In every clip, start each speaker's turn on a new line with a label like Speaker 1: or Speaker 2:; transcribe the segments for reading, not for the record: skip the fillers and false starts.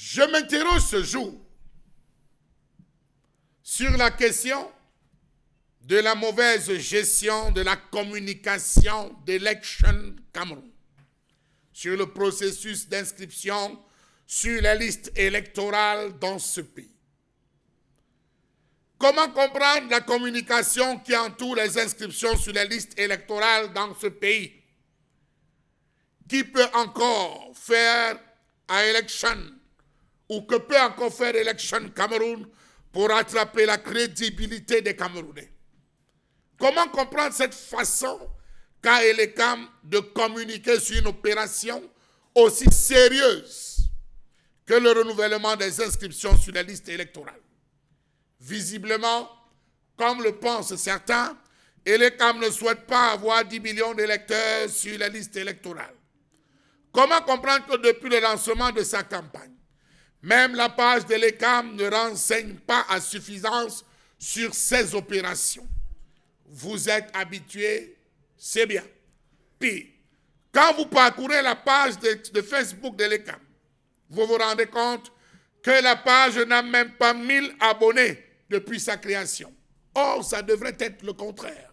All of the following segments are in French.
Speaker 1: Je m'interroge ce jour sur la question de la mauvaise gestion de la communication d'Election Cameroun, sur le processus d'inscription sur la liste électorale dans ce pays. Comment comprendre la communication qui entoure les inscriptions sur la liste électorale dans ce pays? Qui peut encore faire à Election, ou que peut encore faire Election Cameroun pour rattraper la crédibilité des Camerounais? Comment comprendre cette façon qu'a Elecam de communiquer sur une opération aussi sérieuse que le renouvellement des inscriptions sur la liste électorale? Visiblement, comme le pensent certains, Elecam ne souhaite pas avoir 10 millions d'électeurs sur la liste électorale. Comment comprendre que depuis le lancement de sa campagne, même la page d'Elecam ne renseigne pas à suffisance sur ces opérations? Vous êtes habitués, c'est bien. Puis, quand vous parcourez la page de Facebook d'Elecam, vous vous rendez compte que la page n'a même pas 1000 abonnés depuis sa création. Or, ça devrait être le contraire.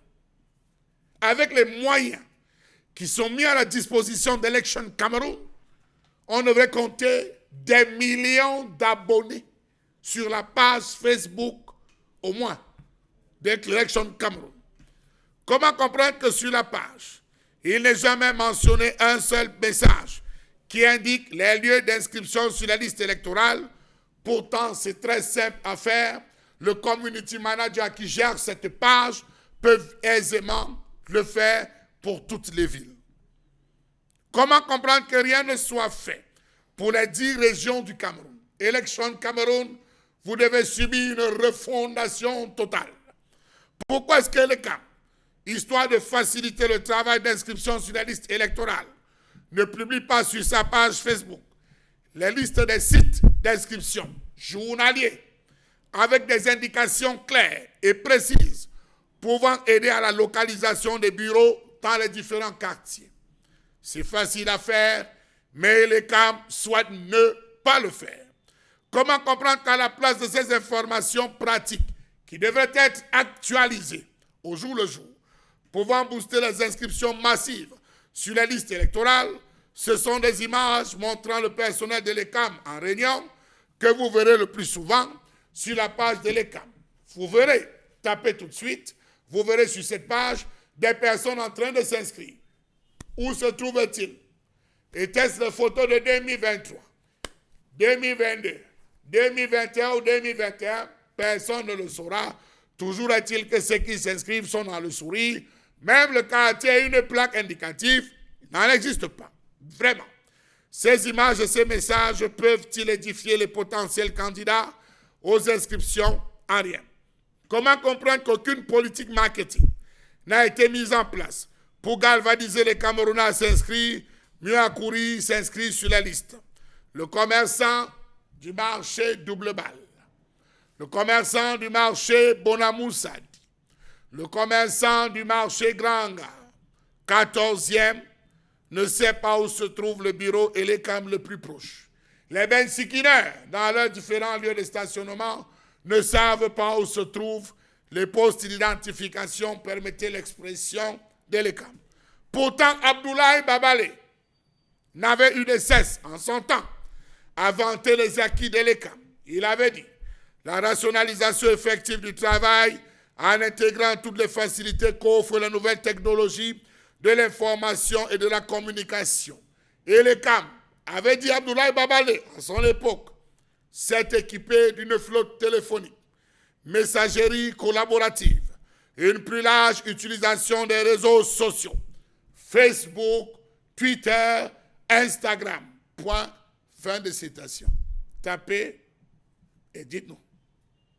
Speaker 1: Avec les moyens qui sont mis à la disposition d'Election Cameroun, on devrait compter des millions d'abonnés sur la page Facebook, au moins, d'Election Cameroun. Comment comprendre que sur la page, il n'est jamais mentionné un seul message qui indique les lieux d'inscription sur la liste électorale? Pourtant, c'est très simple à faire. Le community manager qui gère cette page peut aisément le faire pour toutes les villes. Comment comprendre que rien ne soit fait pour les 10 régions du Cameroun? Election Cameroun, vous devez subir une refondation totale. Pourquoi est-ce que le Cameroun, histoire de faciliter le travail d'inscription sur la liste électorale, ne publie pas sur sa page Facebook les listes des sites d'inscription journaliers avec des indications claires et précises pouvant aider à la localisation des bureaux dans les différents quartiers? C'est facile à faire, mais les CAM souhaitent ne pas le faire. Comment comprendre qu'à la place de ces informations pratiques qui devraient être actualisées au jour le jour, pouvant booster les inscriptions massives sur les listes électorales, ce sont des images montrant le personnel de l'ECAM en réunion que vous verrez le plus souvent sur la page de l'ECAM. Vous verrez, tapez tout de suite, vous verrez sur cette page des personnes en train de s'inscrire. Où se trouvent-ils? Était-ce les photos de 2023, 2022, 2021 ou 2021? Personne ne le saura. Toujours est-il que ceux qui s'inscrivent sont dans le sourire. Même le quartier a une plaque indicative, il n'en existe pas. Vraiment. Ces images et ces messages peuvent-ils édifier les potentiels candidats aux inscriptions? En rien. Comment comprendre qu'aucune politique marketing n'a été mise en place pour galvaniser les Camerounais à s'inscrire, mieux accourir, s'inscrire sur la liste? Le commerçant du marché Double Balle, le commerçant du marché Bonamoussad, le commerçant du marché Granga, 14e, ne sait pas où se trouve le bureau et les cams le plus proche. Les bensikineurs, dans leurs différents lieux de stationnement, ne savent pas où se trouvent les postes d'identification, permettez l'expression de l'ECAM. Pourtant, Abdoulaye Babale n'avait eu de cesse, en son temps, à vanter les acquis de l'ECAM. Il avait dit la rationalisation effective du travail en intégrant toutes les facilités qu'offre la nouvelle technologie de l'information et de la communication. Et l'ECAM avait dit Abdoulaye Babale, à son époque, s'est équipé d'une flotte téléphonique, messagerie collaborative et une plus large utilisation des réseaux sociaux, Facebook, Twitter, Instagram. Point, fin de citation. Tapez et dites-nous.